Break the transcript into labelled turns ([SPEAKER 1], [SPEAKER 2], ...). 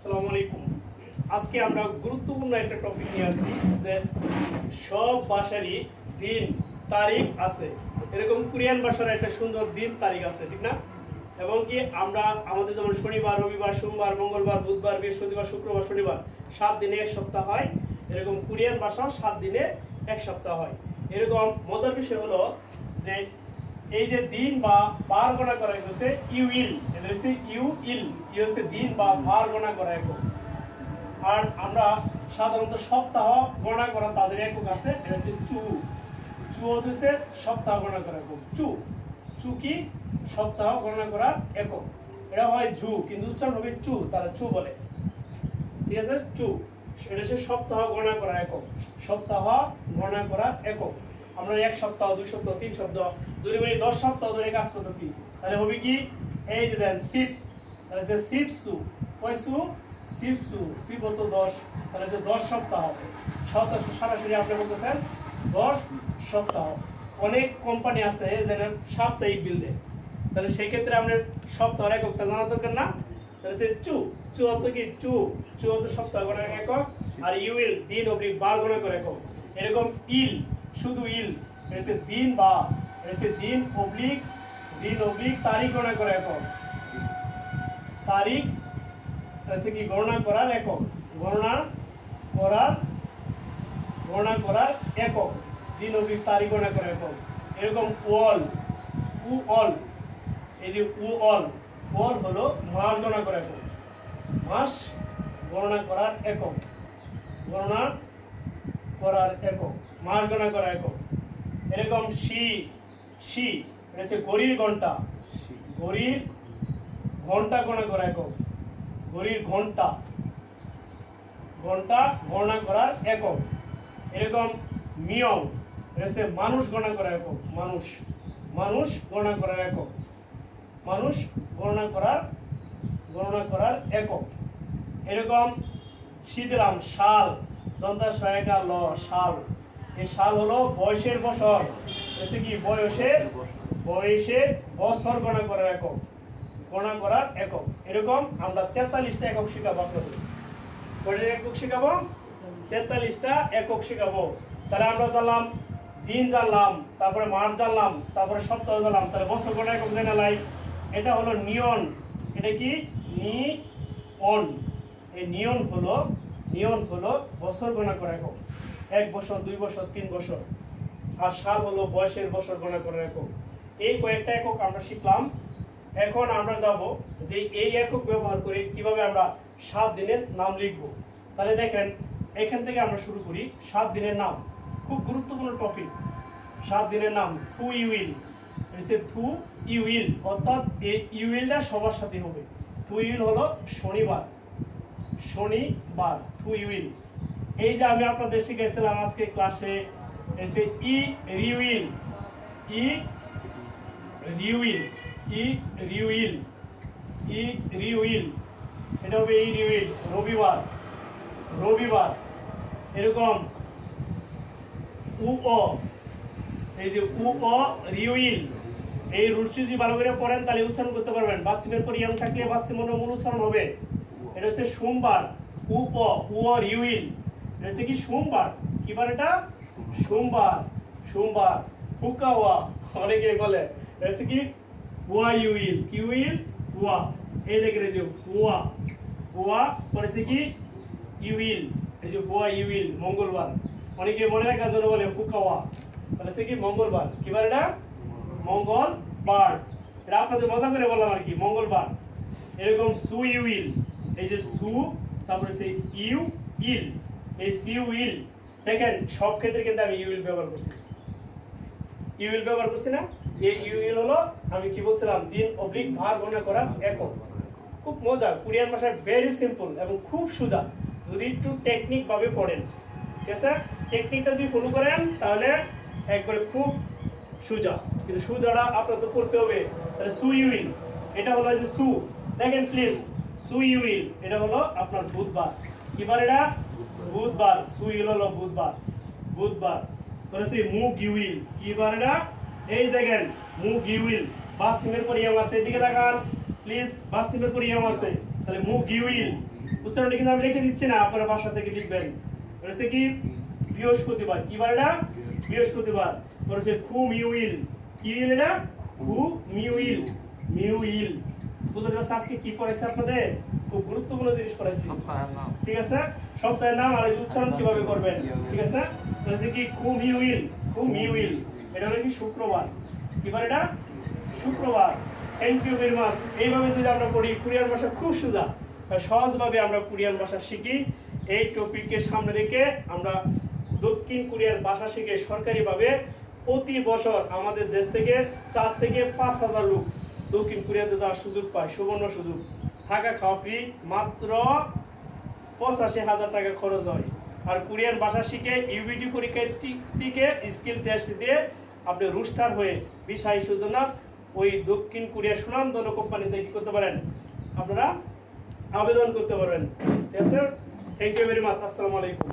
[SPEAKER 1] আসসালামু আলাইকুম। আজকে আমরা গুরুত্বপূর্ণ একটা টপিক নিয়ে আসছি যে সব ভাষারই দিন তারিখ আছে। এরকম কোরিয়ান ভাষার একটা সুন্দর দিন তারিখ আছে, ঠিক না? এবং কি আমরা আমাদের যেমন শনিবার, রবিবার, সোমবার, মঙ্গলবার, বুধবার, বৃহস্পতিবার, শুক্রবার, শনিবার 7 দিনে এক সপ্তাহ হয়। এরকম কোরিয়ান ভাষা 7 দিনে এক সপ্তাহ হয়। এরকম মজার বিষয় হলো যে এই যে দিন বা বার গণনা করা হচ্ছে ইউইল, এটা হচ্ছে ইউইল, হচ্ছে দিন বা বার গণনা করা একক। আর আমরা সাধারণত সপ্তাহ গণনা করা তাদের একক আছে, এটা হচ্ছে চু। চু হচ্ছে সপ্তাহ গণনা করা একক। চু চু কি সপ্তাহ গণনা করা একক। এটা হয় জু কিন্তু উচ্চারণ হবে চু, তারা চু বলে, ঠিক আছে? চু এটা হচ্ছে সপ্তাহ গণনা করা একক। সপ্তাহ গণনা করা একক। আমরা 1 সপ্তাহ, 2 সপ্তাহ, 3 সপ্তাহ, যদি বলি 10 সপ্তাহ ধরে কাজ করতেছি, তাহলে হবে কি এই যে দেন সিপ, তাহলে হচ্ছে সিপসু, কয়সু সিপসু, সিপ হতো 10, তাহলে হচ্ছে 10 সপ্তাহ। সরাসরি আপনি বলতেছেন 10 সপ্তাহ। অনেক কোম্পানি আছে যেটা সাপ্তাহিক বিল দেয়, তাহলে সেই ক্ষেত্রে আপনার সপ্তাহের এককটা জানা দরকার না? তাহলে সে চু, চু অর্থ কি চু, চু অর্থ সপ্তাহ গণনা একক। আর ইউইল দিন অবলিক বার গণনা করে একক। এরকম ইল শুধু ইল, এটা হচ্ছে দিন বা এটা হচ্ছে দিন অবলিক তারিখ গণনা করে একক। তারিখ হচ্ছে কি গণনা করার একক, গণনা করার একক, দিন অবলিক তারিখ গণনা করে একক। এরকম ওয়াল, উ অল, এই যে উ অল, অল হলো মাস গণনা করা একক। মাস গণনা করার একক, গণনা করার একক, মাস গণনা করা একক। এরকম সি, সি এটা হচ্ছে ঘড়ির ঘন্টা, ঘড়ির ঘন্টা গণনা করা একক। ঘড়ির ঘন্টা, ঘন্টা গণনা করার একক। এরকম মিয়ং এটা হচ্ছে মানুষ গণনা করা একক। মানুষ, মানুষ গণনা করার একক, মানুষ গণনা করার একক। এরকম দিলাম সাল, দন্তা সহায়িকা ল, সাল। এই সাল হলো বয়সের বছর, হচ্ছে কি বয়সের বছর গণনা করার একক, গণনা করার একক। এরকম আমরা 43টা একক শিখাবো আপনাদের। কয়টা একক শিখাবো? 43টা একক শিখাবো। তাহলে আমরা জানলাম দিন, জানলাম, তারপরে মাস জানলাম, তারপরে সপ্তাহ জানলাম, তাহলে বছর গণনা একক জেনে লাই। এটা হলো নিয়ন, এটা কি নিয়ন। এই নিয়ন হলো বছর গণনা করা একক। 1 বছর, 2 বছর, 3 বছর। আর সাল হলো বয়সের বছর গণনা করা একক। এই কয়েকটা একক আমরা শিখলাম। এখন আমরা যাব যে এই একক ব্যবহার করে কিভাবে আমরা 7 দিনের নাম লিখব। তাহলে দেখেন এখান থেকে আমরা শুরু করি। 7 দিনের নাম খুব গুরুত্বপূর্ণ টপিক। 7 দিনের নাম থু ইউইল, থু ইউইল, অর্থাৎ এই ইউইলটা সবার সাথে হবে। থু ইউইল হলো শনিবার, শনিবার থু ইউইল। এই যে আমি আপনাদের শিখেছিলাম আজকে ক্লাসে, এসে ই রিউইল, ই রিউইল, ই রিউইল, ই রিউইল, এটা হবে ই রিউইল। রবিবার, রবিবার। এরকম উ অ, এই যে উ অ রিউইল, এই রুলসি যদি ভালো করে পড়েন তাহলে উচ্চারণ করতে পারবেন। বাচ্চিমের পর ইয়াং থাকলে বাচ্চিমের মূল উচ্চারণ হবে। এটা হচ্ছে সোমবার, উ অ, উ অ রিউইল, এটা হচ্ছে কি সোমবার। কি বার এটা? সোমবার, সোমবার। ফুকাওয়া অনেকে বলে, এটা হচ্ছে কি ওয়া ইউইল, কি উইল ওয়া। এই দেখেন এই যে ওয়া, ওয়া পড়েছে কি ইউইল, এই যে ওয়া ইউইল, মঙ্গলবার। অনেকে মনে রাখার জন্য বলে ফুকাওয়া, তাহলে কি মঙ্গলবার। কি বার এটা? মঙ্গলবার। এটা আপনাদের মজা করে বললাম আর কি, মঙ্গলবার। এরকম সু ইউইল, এই যে সু, তারপরে সেই ইউ ইল, এই সিউ ইল। দেখেন সব ক্ষেত্রে কিন্তু আমি ইউইল ব্যবহার করছি, ইউইল ব্যবহার করছি না? এই ইউইল হলো আমি কি বলছিলাম, দিন অবলিক ভার গণনা করার একক। খুব মজা, কোরিয়ান ভাষায় ভেরি সিম্পল এবং খুব সোজা যদি একটু টেকনিক ভাবে পড়েন, ঠিক আছে? টেকনিকটা যদি ফলো করেন তাহলে একবারে খুব সোজা। কিন্তু সোজাটা আপনার তো পড়তে হবে। তাহলে সু ইউইল, এটা হলো যে সু, দেখেন প্লিজ, সু ইউইল এটা হলো আপনার বুধবার। কি বার এটা? বুধবার। সু ইউইল হলো বুধবার, বুধবার। তাহলে সেই মু গিউইল, কি বার এটা? এই দেখেন মু গিউইল, বাস সিমের পর ইয়াম আছে, এদিকে তাকান প্লিজ, বাস সিমের পর ইয়াম আছে, তাহলে মু গিউইল উচ্চারণটা কিন্তু আমি লিখে দিচ্ছি না, আপনারা বাসা থেকে লিখবেন। বলেছে কি বৃহস্পতিবার, কি বার এটা? বৃহস্পতিবার। বলেছে খু মিউইল, কি উইল এটা? খু মিউইল, মিউইল। বুঝতে পারছেন আজকে কি পড়াইছে আপনাদের? খুব গুরুত্বপূর্ণ জিনিস পড়াইছি, ঠিক আছে? সপ্তাহের নাম আর উচ্চারণ কিভাবে করবেন, ঠিক আছে? বলেছে কি খু মিউইল, খু মিউইল, এটা হলো কি শুক্রবার। কি বার এটা? শুক্রবার। Thank you very much. এইভাবে যদি আমরা পড়ি, কোরিয়ান ভাষা খুব সোজা, সহজভাবে আমরা কোরিয়ান ভাষা শিখি। এই টপিককে সামনে রেখে আমরা দক্ষিণ কোরিয়ার ভাষা শিখে সরকারিভাবে প্রতি বছর আমাদের দেশ থেকে 4 থেকে 5,000 লোক দক্ষিণ কোরিয়াতে যাওয়ার সুযোগ পায়, সুবর্ণ সুযোগ। থাকা খাওয়া ফ্রি, মাত্র 85,000 টাকা খরচ হয়। আর কোরিয়ান ভাষা শিখে ইউবিটি পরীক্ষার থেকে স্কিল টেস্ট দিয়ে আপনি রুস্টার হয়ে ভিসা ইস্যুর জন্য ওই দক্ষিণ কোরিয়ার সুনামধন্য কোম্পানিতে কি করতে পারেন, আপনারা আবেদন করতে পারবেন, ঠিক আছে? Thank you very much. আসসালামু আলাইকুম।